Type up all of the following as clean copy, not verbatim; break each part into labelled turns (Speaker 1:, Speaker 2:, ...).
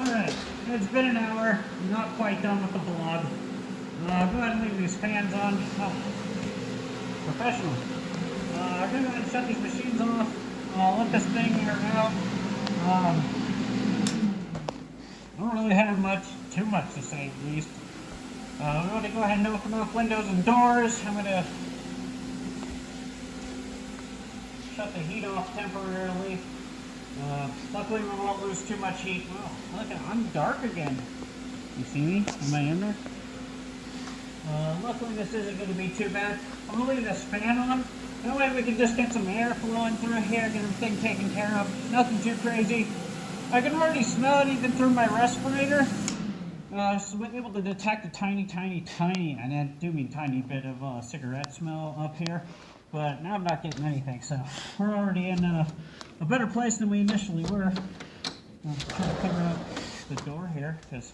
Speaker 1: Alright, it's been an hour. I'm not quite done with the vlog. Go ahead and leave these fans on. Oh, professional. I'm going to go ahead and shut these machines off. Let this thing air out. I don't really have too much to say at least. I'm going to go ahead and open up windows and doors. I'm going to shut the heat off temporarily. Luckily we won't lose too much heat. Wow, look, I'm dark again. You see me? Am I in there? Luckily this isn't going to be too bad. I'm going to leave this fan on. That way we can just get some air flowing through here, get everything taken care of. Nothing too crazy. I can already smell it even through my respirator. So we're able to detect a tiny, and I do mean tiny bit of cigarette smell up here. But now I'm not getting anything, so we're already in a better place than we initially were. I'm trying to figure out the door here, because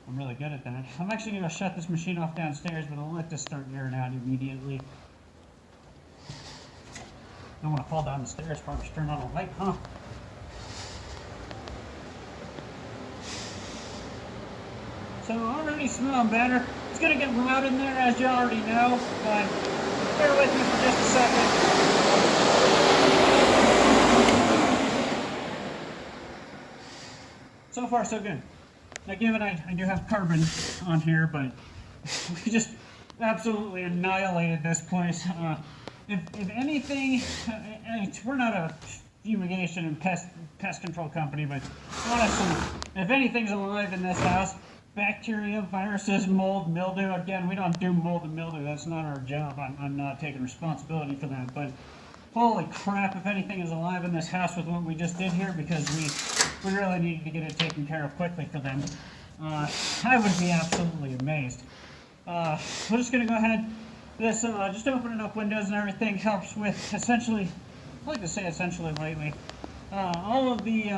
Speaker 1: I'm really good at that. I'm actually going to shut this machine off downstairs, but I'll let this start airing out immediately. Don't want to fall down the stairs, probably turn on a light, huh? So already smelling better. It's going to get loud in there, as you already know, but bear with me for just a second. So far, so good. Now, given I do have carbon on here, but we just absolutely annihilated this place. If anything, we're not a fumigation and pest control company, but honestly, if anything's alive in this house, bacteria, viruses, mold, mildew. Again, we don't do mold and mildew. That's not our job. I'm not taking responsibility for that. But holy crap, if anything is alive in this house with what we just did here, because we really needed to get it taken care of quickly for them, I would be absolutely amazed. We're just going to go ahead. This just opening up windows and everything helps with essentially, I like to say essentially lately, all of the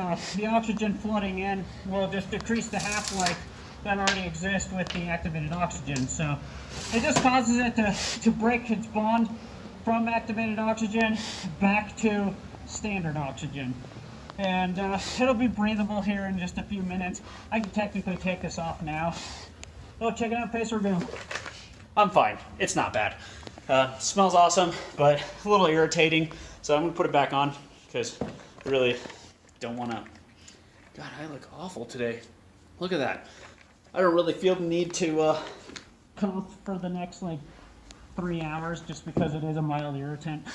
Speaker 1: oxygen flooding in will just decrease the half-life that already exists with the activated oxygen. So it just causes it to break its bond from activated oxygen back to standard oxygen. And it'll be breathable here in just a few minutes. I can technically take this off now. Oh, check it out, face review. I'm fine. It's not bad. Smells awesome, but a little irritating. So I'm going to put it back on because I really don't want to... God, I look awful today. Look at that. I don't really feel the need to cough for the next, 3 hours just because it is a mild irritant.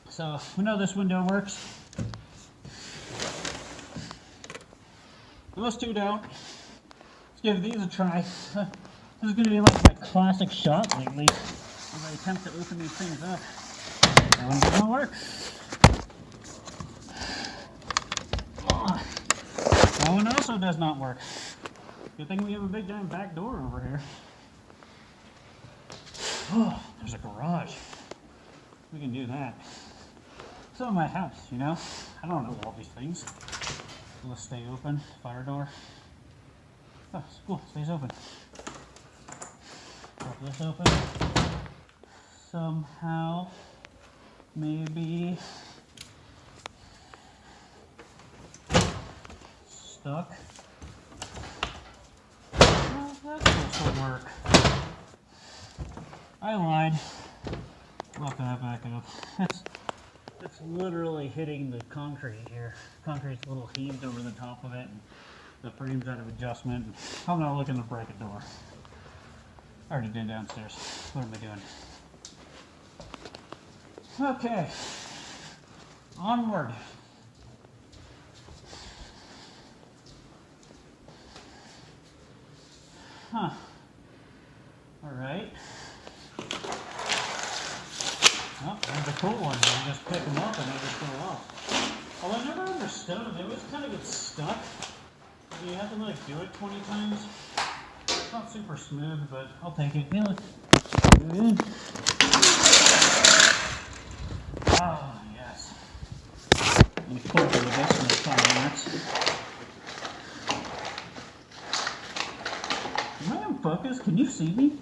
Speaker 1: So we know this window works. Those two don't. Let's give these a try. This is going to be like my classic shot lately as I attempt to open these things up. That one doesn't work. That one also does not work. Good thing we have a big giant back door over here. Oh, there's a garage. We can do that. So in my house, you know, I don't know all these things. Let's stay open. Fire door. Oh, it's cool. Stays open. Pop this open. Somehow, maybe stuck. Well, that's supposed to work. I lied. Lock that back up. It's literally hitting the concrete here. Concrete's a little heaved over the top of it. And the frame's out of adjustment. I'm not looking to break a door. I already did downstairs. What am I doing? Okay. Onward. Huh. Alright. Oh, there's a cool one. You just pick them up and they just go off. Although I never understood them. They always kind of get stuck. You have to do it 20 times. It's not super smooth, but I'll take it. Yeah, good. Oh, yes. Let me pull through this in 5 minutes. Am I in focus? Can you see me?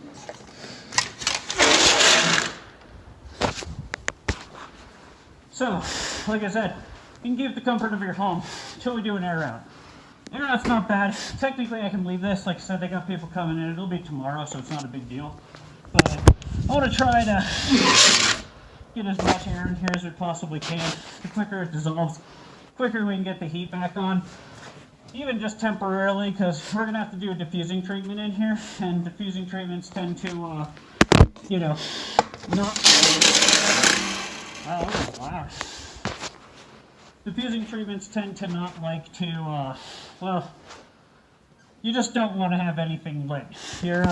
Speaker 1: So, like I said, you can keep the comfort of your home until we do an air out. Air out's not bad. Technically, I can leave this. Like I said, they got people coming in. It'll be tomorrow, so it's not a big deal. But I want to try to get as much air in here as we possibly can. The quicker it dissolves, the quicker we can get the heat back on. Even just temporarily, because we're going to have to do a diffusing treatment in here. And diffusing treatments tend to, you know, not... Wow, that was loud. Diffusing treatments tend to not like to, well, you just don't want to have anything lit. You're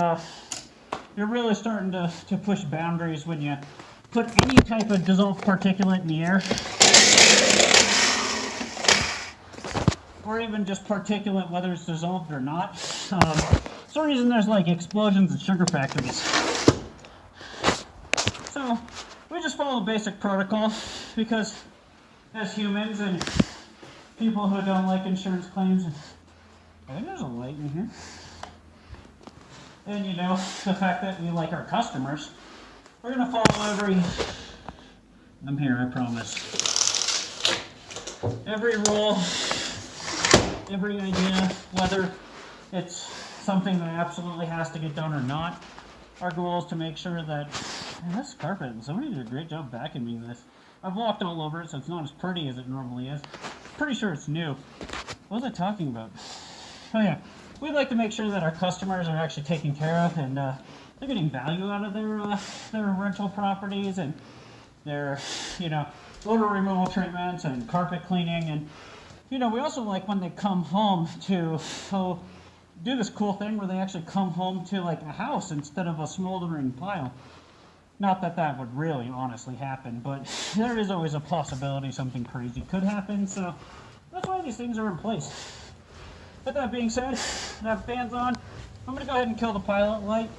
Speaker 1: really starting to push boundaries when you put any type of dissolved particulate in the air, or even just particulate, whether it's dissolved or not. It's the reason there's like explosions at sugar factories. So we just follow basic protocol because as humans and people who don't like insurance claims, I think there's a light in here. And you know, the fact that we like our customers, we're gonna follow I'm here, I promise. Every rule, every idea, whether it's something that absolutely has to get done or not. Our goal is to make sure that, man, this carpet, somebody did a great job vacuuming this. I've walked all over it, so it's not as pretty as it normally is. Pretty sure it's new. What was I talking about? Oh yeah, we'd like to make sure that our customers are actually taken care of and they're getting value out of their rental properties and their, you know, odor removal treatments and carpet cleaning. And, you know, we also like when they come home to do this cool thing where they actually come home to like a house instead of a smoldering pile. Not that that would really honestly happen, but there is always a possibility something crazy could happen, so that's why these things are in place. With that being said, that fan's on. I'm going to go ahead and kill the pilot light.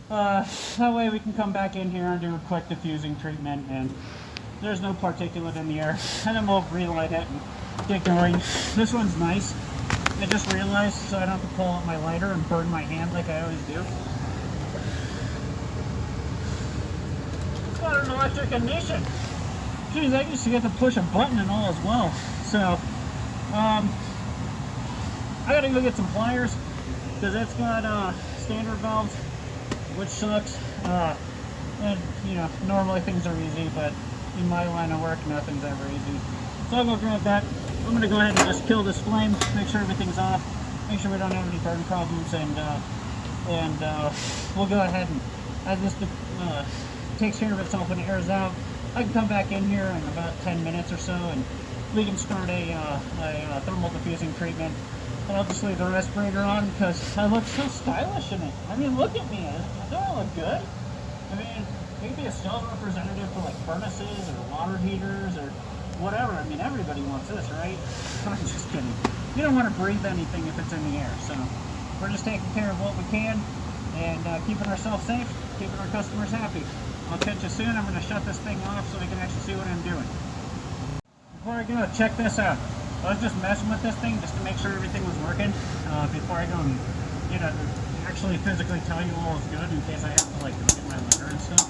Speaker 1: That way we can come back in here and do a quick diffusing treatment, and there's no particulate in the air. And then we'll relight it and get going. This one's nice. I just realized, so I don't have to pull out my lighter and burn my hand like I always do. It's got an electric ignition. Geez, I used to get to push a button and all as well. So, I gotta go get some pliers because it's got standard valves, which sucks. And you know, normally things are easy, but in my line of work, nothing's ever easy. So I'll go grab that. I'm gonna go ahead and just kill this flame, make sure everything's off, make sure we don't have any burn problems, and we'll go ahead and as this takes care of itself and airs out, I can come back in here in about 10 minutes or so, and we can start a thermal diffusing treatment. And I'll just leave the respirator on because I look so stylish in it. I mean, look at me. Don't I look good? I mean, maybe a sales representative for like furnaces or water heaters or whatever. I mean, everybody wants this, right? I'm just kidding. You don't want to breathe anything if it's in the air. So we're just taking care of what we can and keeping ourselves safe, keeping our customers happy. I'll catch you soon. I'm going to shut this thing off so we can actually see what I'm doing. Before I go, check this out. I was just messing with this thing just to make sure everything was working before I go and, you know, actually physically tell you all is good in case I have to like look at my lighter and stuff.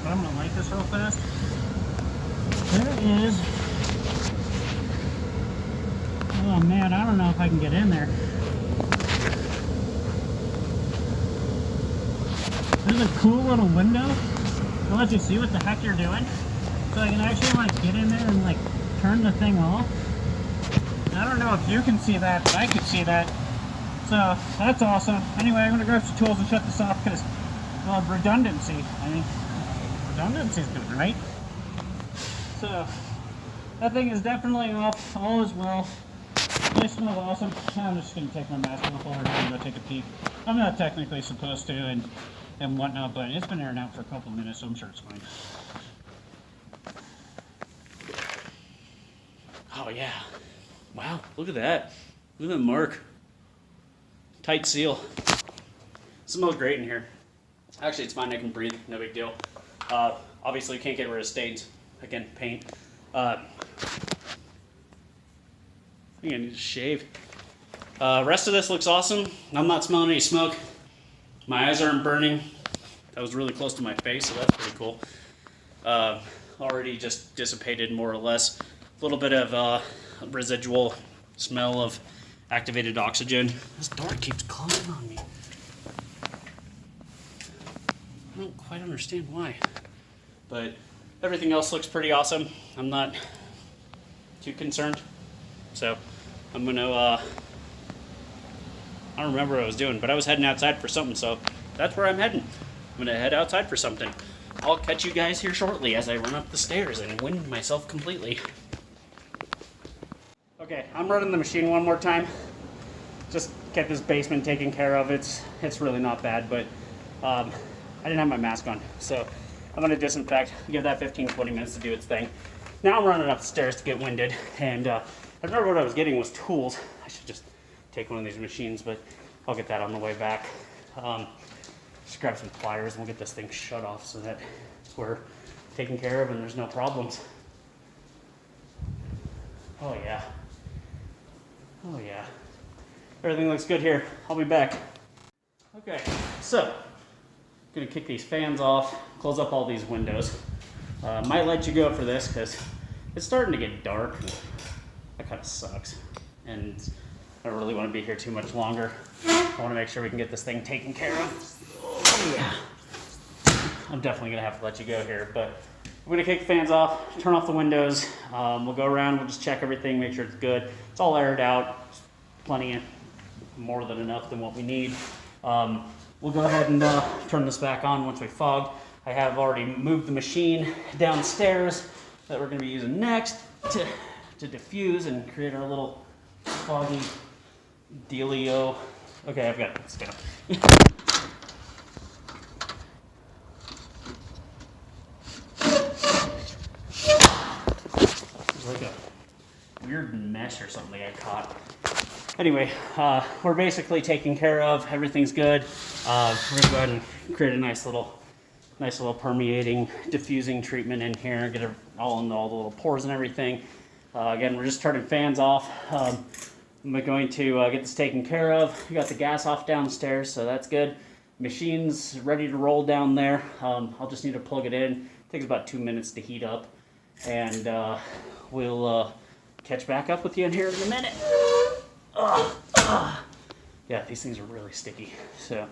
Speaker 1: But I'm gonna light this real fast. There is. Oh man, I don't know if I can get in there. There's a cool little window to let you see what the heck you're doing. So I can actually like get in there and like turn the thing off. I don't know if you can see that, but I can see that. So that's awesome. Anyway, I'm gonna grab some tools and shut this off because, well, redundancy. I mean, redundancy is good, right? So that thing is definitely off. All is well. They smell awesome. I'm just gonna take my mask off over here and go take a peek. I'm not technically supposed to and whatnot, but it's been airing out for a couple of minutes, so I'm sure it's fine.
Speaker 2: Oh yeah. Wow, look at that. Look at that mark. Tight seal. Smells great in here. Actually, it's fine. I can breathe. No big deal. Obviously, can't get rid of stains. Again, paint. I think I need to shave. Rest of this looks awesome. I'm not smelling any smoke. My eyes aren't burning. That was really close to my face, so that's pretty cool. Already just dissipated more or less. little bit of residual smell of activated oxygen. This door keeps closing on me. I don't quite understand why. But everything else looks pretty awesome. I'm not too concerned. So I'm gonna, I don't remember what I was doing, but I was heading outside for something, so that's where I'm heading. I'm gonna head outside for something. I'll catch you guys here shortly as I run up the stairs and wind myself completely. Okay, I'm running the machine one more time. Just get this basement taken care of. It's really not bad, but I didn't have my mask on, so I'm gonna disinfect, give that 15-20 minutes to do its thing. Now I'm running upstairs to get winded, and I remember what I was getting was tools. I should just take one of these machines, but I'll get that on the way back. Just grab some pliers and we'll get this thing shut off so that we're taken care of and there's no problems. Oh yeah. Oh yeah. Everything looks good here. I'll be back. Okay, so gonna kick these fans off, close up all these windows. Might let you go for this because it's starting to get dark. That kind of sucks. And I don't really want to be here too much longer. I want to make sure we can get this thing taken care of. Oh yeah. I'm definitely gonna have to let you go here, but I'm gonna kick the fans off, turn off the windows. We'll go around, we'll just check everything, make sure it's good. It's all aired out, plenty, more than enough than what we need. We'll go ahead and turn this back on once we fog. I have already moved the machine downstairs that we're going to be using next to diffuse and create our little foggy dealio. Okay, I've got it. Let's go. There's like a weird mesh or something I caught. Anyway, we're basically taken care of. Everything's good. We're gonna go ahead and create a nice little permeating, diffusing treatment in here. Get it all in all the little pores and everything. Again, we're just turning fans off. I'm going to get this taken care of. We got the gas off downstairs, so that's good. Machine's ready to roll down there. I'll just need to plug it in. It takes about 2 minutes to heat up, and we'll catch back up with you in here in a minute. Yeah, these things are really sticky. So,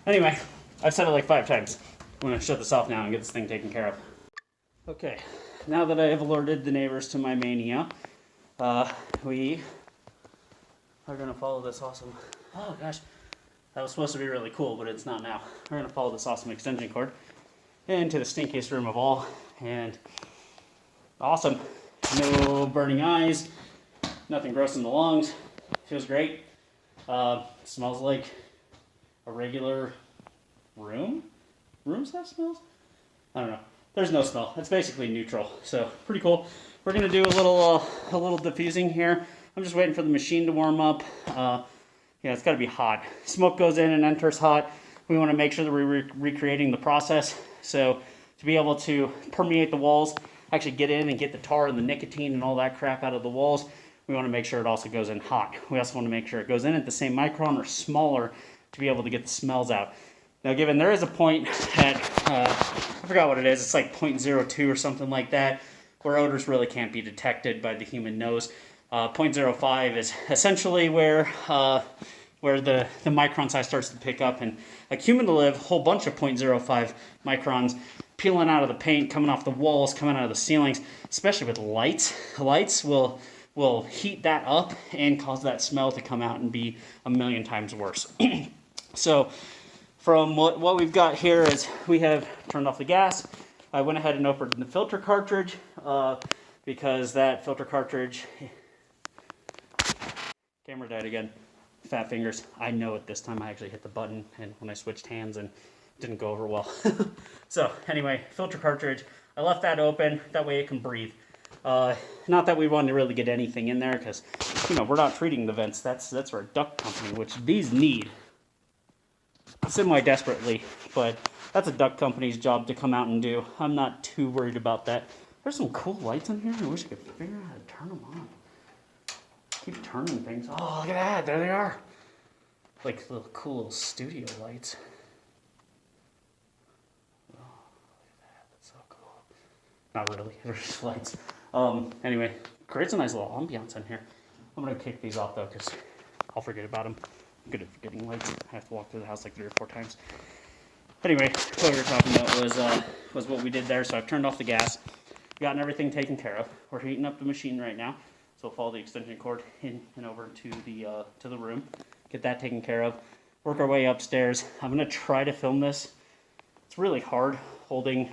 Speaker 2: anyway, I've said it like 5 times. I'm gonna shut this off now and get this thing taken care of. Okay, now that I have alerted the neighbors to my mania, we are gonna follow this awesome, oh gosh, that was supposed to be really cool, but it's not now. We're gonna follow this awesome extension cord into the stinkiest room of all, and awesome. No burning eyes, nothing gross in the lungs, feels great. Smells like a regular room? Rooms have smells? I don't know. There's no smell. It's basically neutral. So pretty cool. We're gonna do a little diffusing here. I'm just waiting for the machine to warm up. Yeah, it's gotta be hot. Smoke goes in and enters hot. We wanna make sure that we're recreating the process. So to be able to permeate the walls, actually get in and get the tar and the nicotine and all that crap out of the walls, we wanna make sure it also goes in hot. We also wanna make sure it goes in at the same micron or smaller to be able to get the smells out. Now, given there is a point at, I forgot what it is, it's like 0.02 or something like that, where odors really can't be detected by the human nose. 0.05 is essentially where the micron size starts to pick up, and a cumulative whole bunch of 0.05 microns peeling out of the paint, coming off the walls, coming out of the ceilings, especially with lights. Lights will heat that up and cause that smell to come out and be a million times worse. So, from what we've got here is we have turned off the gas. I went ahead and opened the filter cartridge because that filter cartridge, camera died again, fat fingers. I know it this time. I actually hit the button and when I switched hands and it didn't go over well. So anyway, filter cartridge, I left that open, that way it can breathe. Not that we want to really get anything in there because, you know, we're not treating the vents. That's our duct company, which these need semi-desperately, but that's a duct company's job to come out and do. I'm not too worried about that. There's some cool lights in here. I wish I could figure out how to turn them on. Keep turning things. Oh, look at that. There they are. Like little cool little studio lights. Oh, look at that. That's so cool. Not really, they're just lights. Anyway, creates a nice little ambiance in here. I'm gonna kick these off though, because I'll forget about them. I'm good at forgetting lights. I have to walk through the house like 3 or 4 times. Anyway, what we were talking about was what we did there. So I've turned off the gas, gotten everything taken care of. We're heating up the machine right now. So we'll follow the extension cord in and over to the room, get that taken care of, work our way upstairs. I'm gonna try to film this. It's really hard holding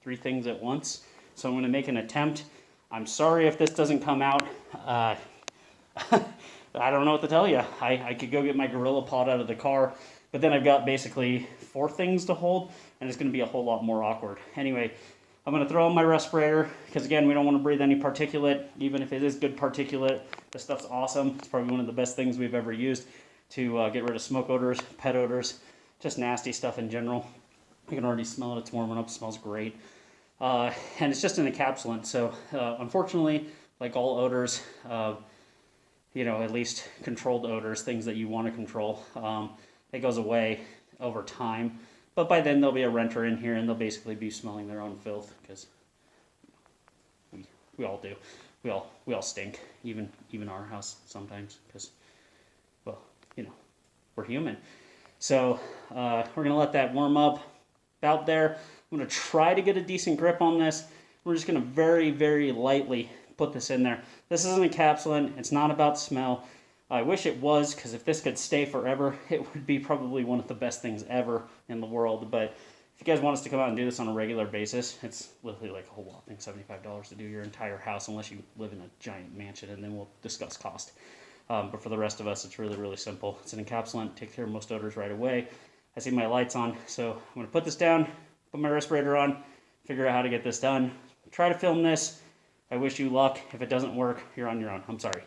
Speaker 2: 3 things at once, so I'm gonna make an attempt. I'm sorry if this doesn't come out. I don't know what to tell you. I could go get my Gorilla Pod out of the car, but then I've got basically 4 things to hold, and it's gonna be a whole lot more awkward. Anyway, I'm going to throw on my respirator because, again, we don't want to breathe any particulate. Even if it is good particulate, this stuff's awesome. It's probably one of the best things we've ever used to get rid of smoke odors, pet odors, just nasty stuff in general. You can already smell it. It's warming up. It smells great. And it's just an encapsulant. So, unfortunately, like all odors, at least controlled odors, things that you want to control, it goes away over time. But by then there'll be a renter in here and they'll basically be smelling their own filth because we all do. We all stink, even our house sometimes because, well, we're human. So we're gonna let that warm up out there. I'm gonna try to get a decent grip on this. We're just gonna very, very lightly put this in there. This is an encapsulant. It's not about smell. I wish it was, because if this could stay forever, it would be probably one of the best things ever in the world. But if you guys want us to come out and do this on a regular basis, it's literally like a whole whopping $75 to do your entire house, unless you live in a giant mansion, and then we'll discuss cost. But for the rest of us, it's really, really simple. It's an encapsulant, takes care of most odors right away. I see my lights on, so I'm going to put this down, put my respirator on, figure out how to get this done. Try to film this. I wish you luck. If it doesn't work, you're on your own. I'm sorry.